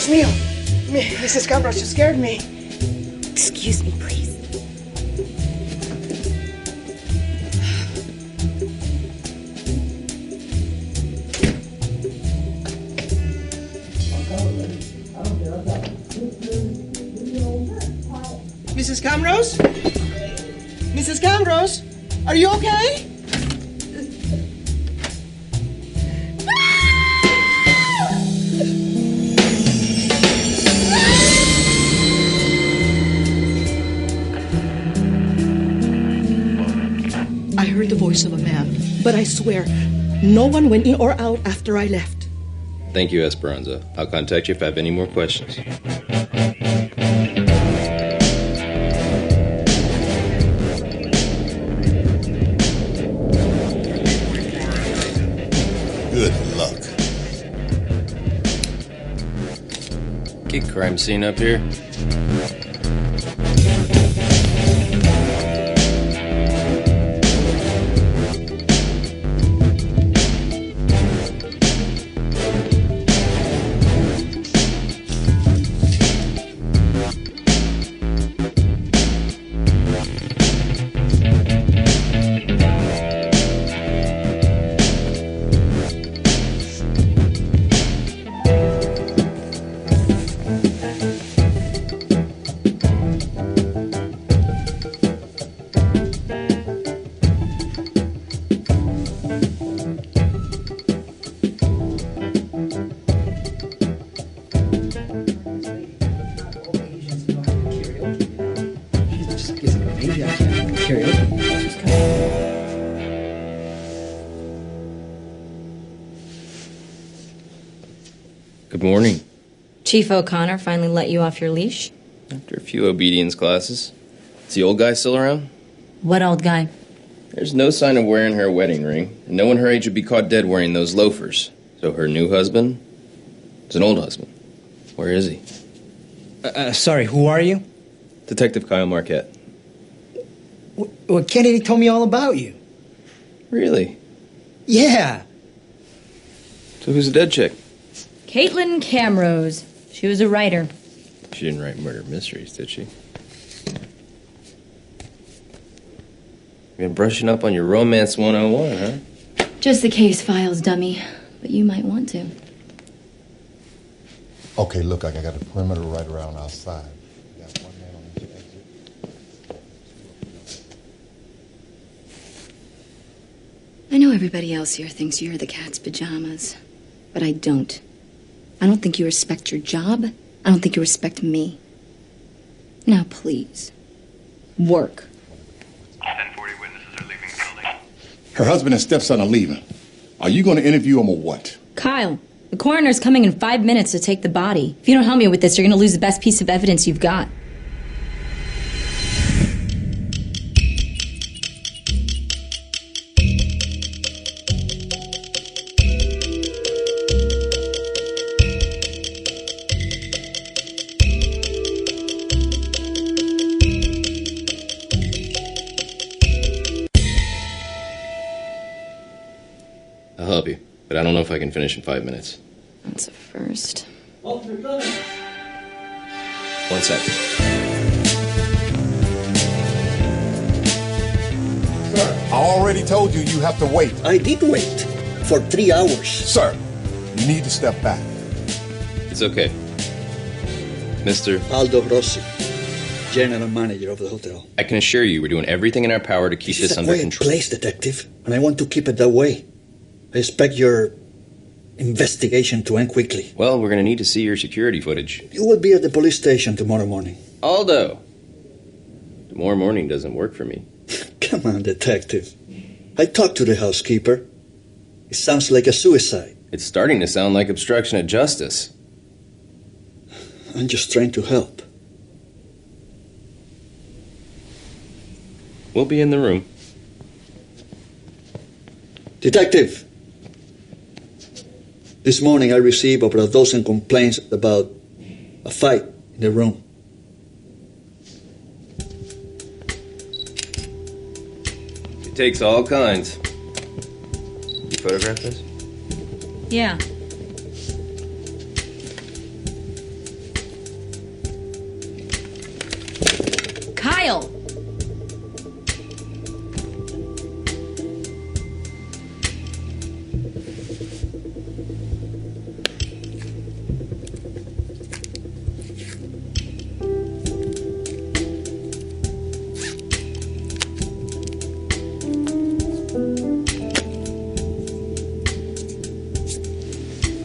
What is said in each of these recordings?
mío. Mrs. Gambros, you scared me. Excuse me, please. Mrs. Camrose? Mrs. Camrose? Are you okay? I heard the voice of a man, but I swear, no one went in or out after I left. Thank you, Esperanza. I'll contact you if I have any more questions. Good luck. Get crime scene up here. Good morning. Chief O'Connor finally let you off your leash? After a few obedience classes. Is the old guy still around? What old guy? There's no sign of wearing her wedding ring, and no one her age would be caught dead wearing those loafers. So her new husband is an old husband. Where is he? Sorry, who are you? Detective Kyle Marquette. Well, Kennedy told me all about you. Really? Yeah. So who's the dead chick? Caitlin Camrose. She was a writer. She didn't write murder mysteries, did she? Been brushing up on your romance 101, huh? Just the case files, dummy. But you might want to. Okay, look, I got a perimeter right around outside. We got one man on each exit. I know everybody else here thinks you're the cat's pajamas. But I don't. I don't think you respect your job. I don't think you respect me. Now, please. Work. 1040 witnesses are leaving the building. Her husband and stepson are leaving. Are you going to interview them or what? Kyle, the coroner's coming in 5 minutes to take the body. If you don't help me with this, you're going to lose the best piece of evidence you've got. I'll help you, but I don't know if I can finish in 5 minutes. That's a first. One second. Sir, I already told you you have to wait. I did wait for 3 hours. Sir, you need to step back. It's okay. Mr. Aldo Rossi, general manager of the hotel. I can assure you we're doing everything in our power to keep This is this a under quiet control. place, detective, and I want to keep it that way. I expect your investigation to end quickly. Well, we're going to need to see your security footage. You will be at the police station tomorrow morning. Aldo! Tomorrow morning doesn't work for me. Come on, detective. I talked to the housekeeper. It sounds like a suicide. It's starting to sound like obstruction of justice. I'm just trying to help. We'll be in the room. Detective, this morning I received over a dozen complaints about a fight in the room. It takes all kinds. You photograph this? Yeah.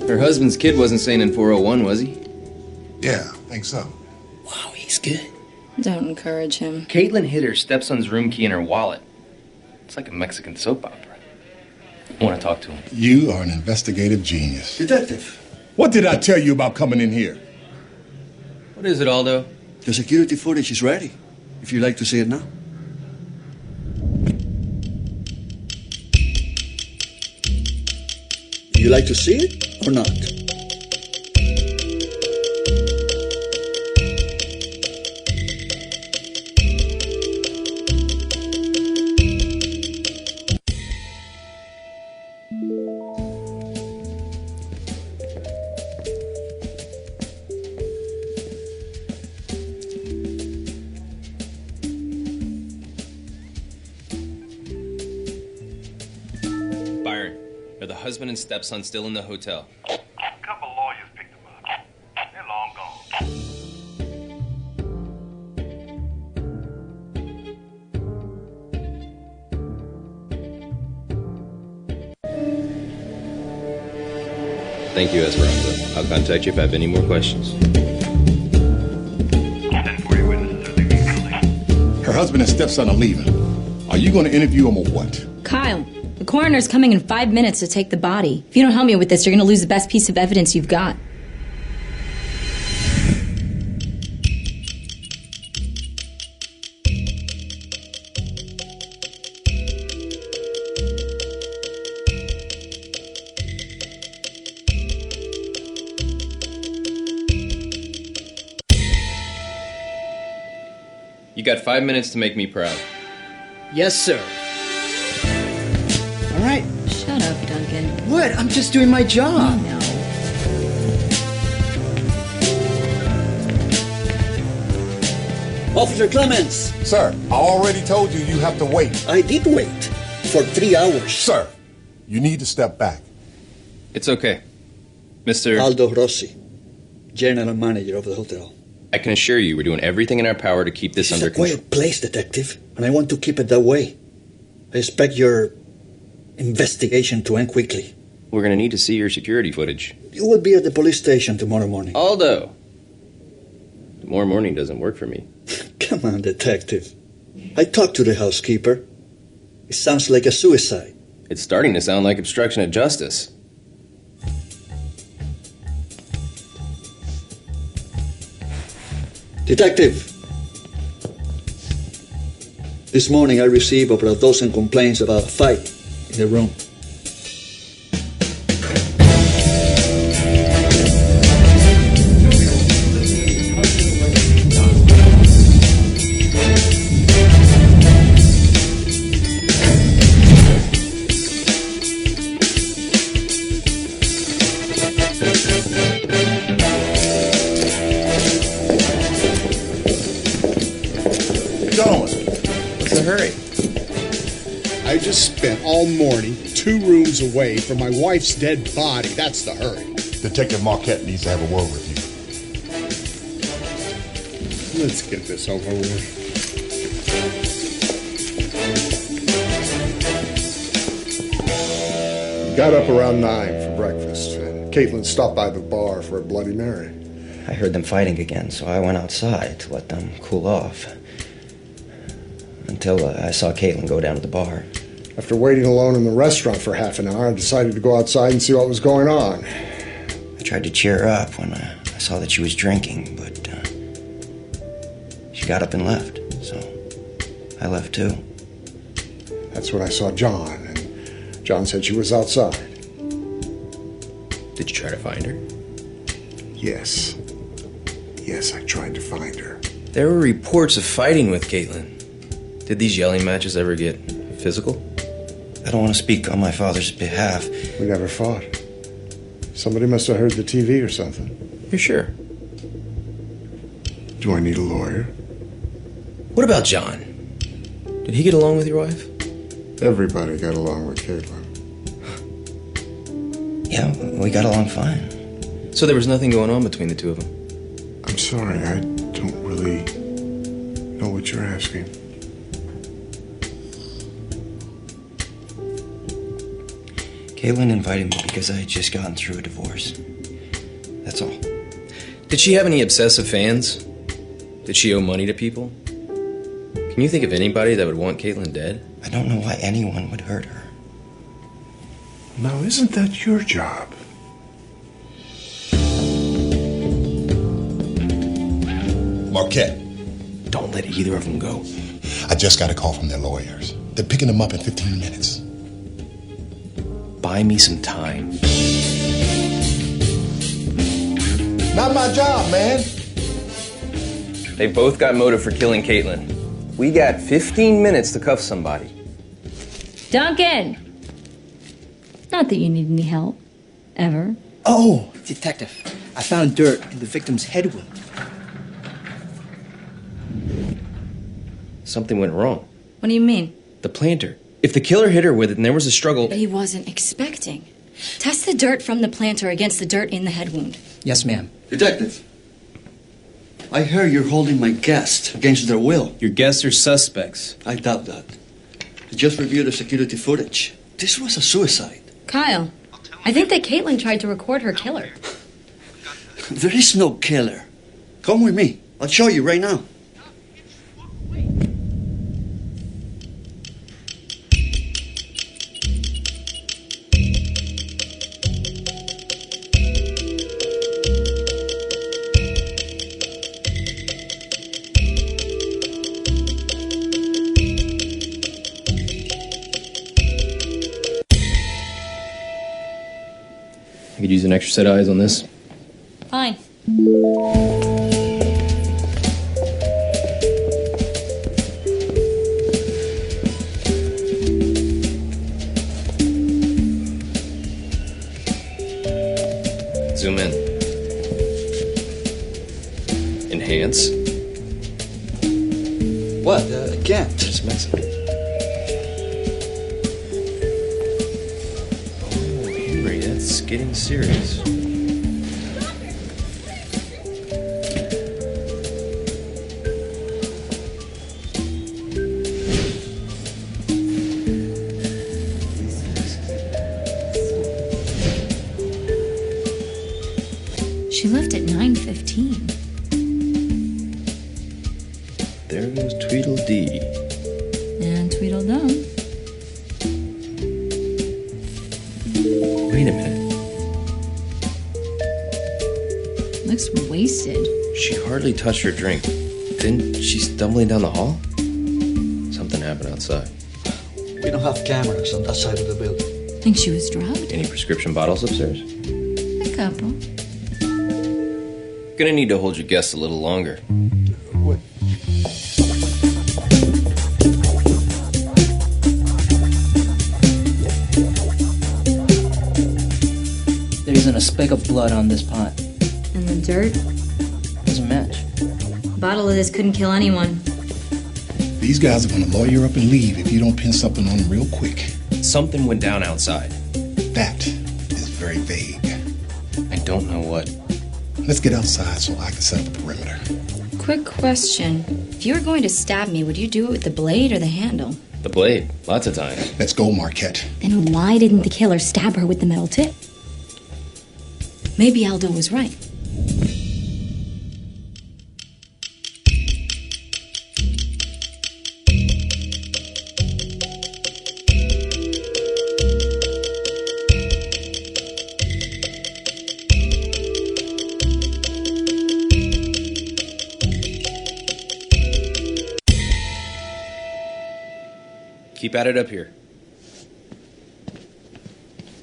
Her husband's kid wasn't sane in 401, was he? Yeah, I think so. Wow, he's good. Don't encourage him. Caitlin hid her stepson's room key in her wallet. It's like a Mexican soap opera. I want to talk to him. You are an investigative genius. Detective, What did I tell you about coming in here? What is it, Aldo? the security footage is ready. If you'd like to see it now. You like to see it or not? Byron, are the husband and stepson still in the hotel? A couple lawyers picked them up. They're long gone. Thank you, Esperanza. I'll contact you if I have any more questions. 1040 witnesses are leaving the building. Her husband and stepson are leaving. Are you going to interview him or what? Kyle, the coroner's coming in 5 minutes to take the body. If you don't help me with this, you're going to lose the best piece of evidence you've got. You got 5 minutes to make me proud. Yes, sir. All right. Shut up, Duncan. What? I'm just doing my job. No. Officer Clemens, Sir, I already told you you have to wait. I did wait for 3 hours. Sir, you need to step back. It's okay. Mr. Aldo Rossi, general manager of the hotel. I can assure you we're doing everything in our power to keep this This is under a control. quiet place, detective, and I want to keep it that way. I expect your investigation to end quickly. We're going to need to see your security footage. You will be at the police station tomorrow morning. Aldo! Tomorrow morning doesn't work for me. Come on, detective. I talked to the housekeeper. It sounds like a suicide. It's starting to sound like obstruction of justice. Detective, this morning I received over a dozen complaints about a fight in the room. Gentlemen, What's the hurry? I just spent all morning 2 rooms away from my wife's dead body. That's the hurry. Detective Marquette needs to have a word with you. Let's get this over with. Got up around 9 for breakfast, and Caitlin stopped by the bar for a Bloody Mary. I heard them fighting again, so I went outside to let them cool off. Until I saw Caitlin go down to the bar. After waiting alone in the restaurant for half an hour, I decided to go outside and see what was going on. I tried to cheer her up when I saw that she was drinking, but she got up and left, so I left too. That's when I saw John, and John said she was outside. Did you try to find her? Yes. Yes, I tried to find her. There were reports of fighting with Caitlin. Did these yelling matches ever get physical? I don't want to speak on my father's behalf. We never fought. Somebody must have heard the TV or something. You're sure? Do I need a lawyer? What about John? Did he get along with your wife? Everybody got along with Caitlin. Yeah, we got along fine. So there was nothing going on between the two of them? I'm sorry, I don't really know what you're asking. Caitlin invited me because I had just gotten through a divorce. That's all. Did she have any obsessive fans? Did she owe money to people? Can you think of anybody that would want Caitlin dead? I don't know why anyone would hurt her. Now, isn't that your job? Marquette, Don't let either of them go. I just got a call from their lawyers. They're picking them up in 15 minutes. Buy me some time. Not my job, man. They both got motive for killing Caitlin. We got 15 minutes to cuff somebody. Duncan! Not that you need any help. Ever. Oh, detective. I found dirt in the victim's head wound. Something went wrong. What do you mean? The planter. If the killer hit her with it and there was a struggle... He wasn't expecting. Test the dirt from the planter against the dirt in the head wound. Yes, ma'am. Detective, I hear you're holding my guest against their will. Your guests are suspects. I doubt that. I just reviewed the security footage. This was a suicide. Kyle, I think that Caitlin tried to record her killer. There is no killer. Come with me. I'll show you right now. I could use an extra set of eyes on this. Fine. Zoom in. Enhance. What? I can't. Just messing. Oh, Henry, that's getting serious. She left at 9:15. There goes Tweedledee. And Tweedledum. Wait a minute. Looks wasted. She hardly touched her drink. Then she's stumbling down the hall? Something happened outside. We don't have cameras on that side of the building. Think she was drugged? Any prescription bottles upstairs? A couple. Gonna need to hold your guests a little longer. What? There isn't a speck of blood on this pot. And the dirt? Doesn't match. A bottle of this couldn't kill anyone. These guys are gonna lawyer up and leave if you don't pin something on them real quick. Something went down outside. That is very vague. I don't know what. Let's get outside so I can set up a perimeter. Quick question. If you were going to stab me, would you do it with the blade or the handle? The blade. Lots of times. Let's go, Marquette. Then why didn't the killer stab her with the metal tip? Maybe Aldo was right. Keep at it up here.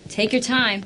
Take your time.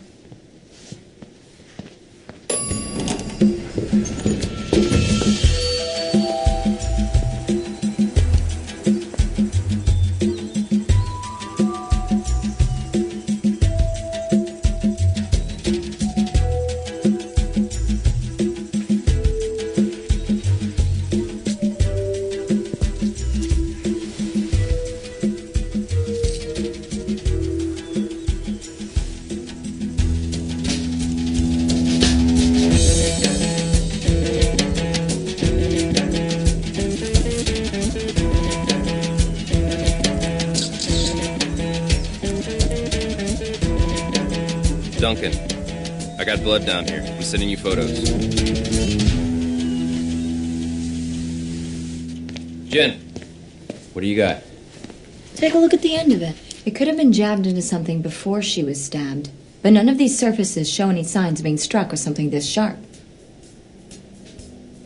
Duncan, I got blood down here. I'm sending you photos. Jen, what do you got? Take a look at the end of it. It could have been jabbed into something before she was stabbed. But none of these surfaces show any signs of being struck with something this sharp.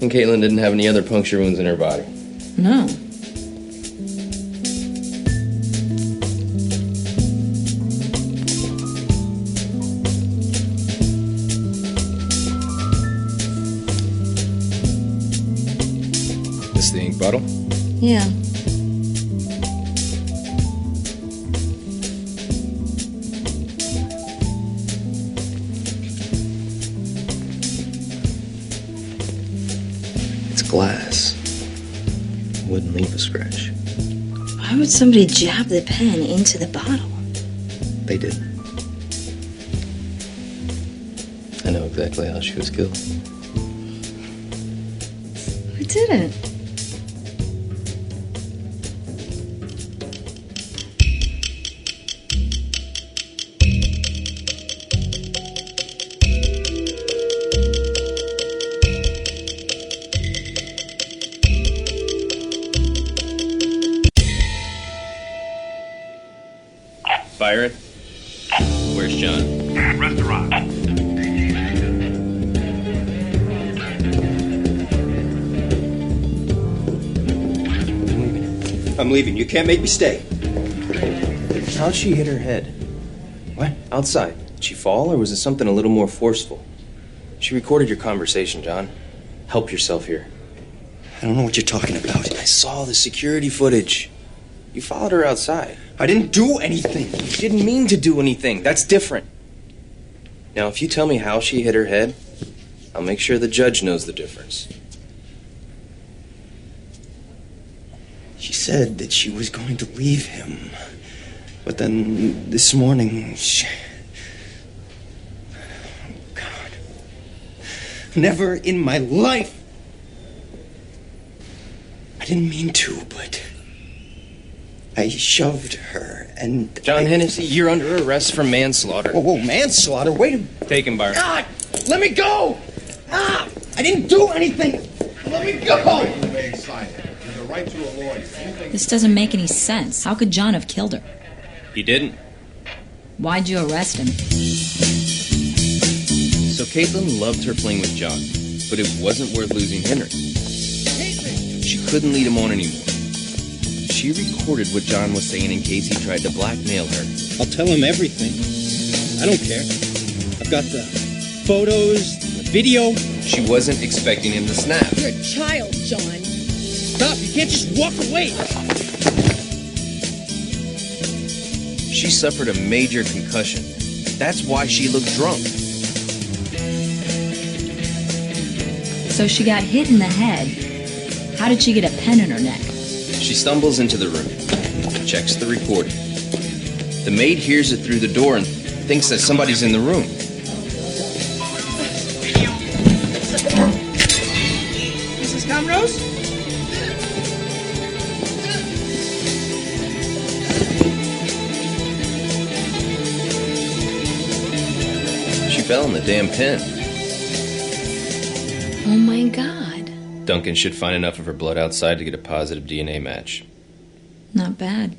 And Caitlin didn't have any other puncture wounds in her body. No. This the ink bottle? Yeah. Glass. Wouldn't leave a scratch. Why would somebody jab the pen into the bottle? They did. I know exactly how she was killed. I didn't. Byron? Where's John? Restaurant. I'm leaving. You can't make me stay. How'd she hit her head? What? Outside. Did she fall, or was it something a little more forceful? She recorded your conversation, John. Help yourself here. I don't know what you're talking about. I saw the security footage. You followed her outside. I didn't do anything. You didn't mean to do anything. That's different. Now, if you tell me how she hit her head, I'll make sure the judge knows the difference. She said that she was going to leave him. But then this morning, Oh, God. Never in my life. I didn't mean to, but I shoved her and... John Hennessy, you're under arrest for manslaughter. Whoa, manslaughter? Wait a... Take him, Byron. God! Let me go! Ah! I didn't do anything! Let me go! Remain silent. You have the right to a lawyer. This doesn't make any sense. How could John have killed her? He didn't. Why'd you arrest him? So Caitlin loved her playing with John, but it wasn't worth losing Henry. She couldn't lead him on anymore. She recorded what John was saying in case he tried to blackmail her. I'll tell him everything. I don't care. I've got the photos, the video. She wasn't expecting him to snap. You're a child, John. Stop, you can't just walk away. She suffered a major concussion. That's why she looked drunk. So she got hit in the head. How did she get a pen in her neck? She stumbles into the room, checks the recording. The maid hears it through the door and thinks that somebody's in the room. Mrs. Camrose? She fell in the damn pen. Oh my God. Duncan should find enough of her blood outside to get a positive DNA match. Not bad.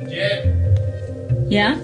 Jen? Yeah?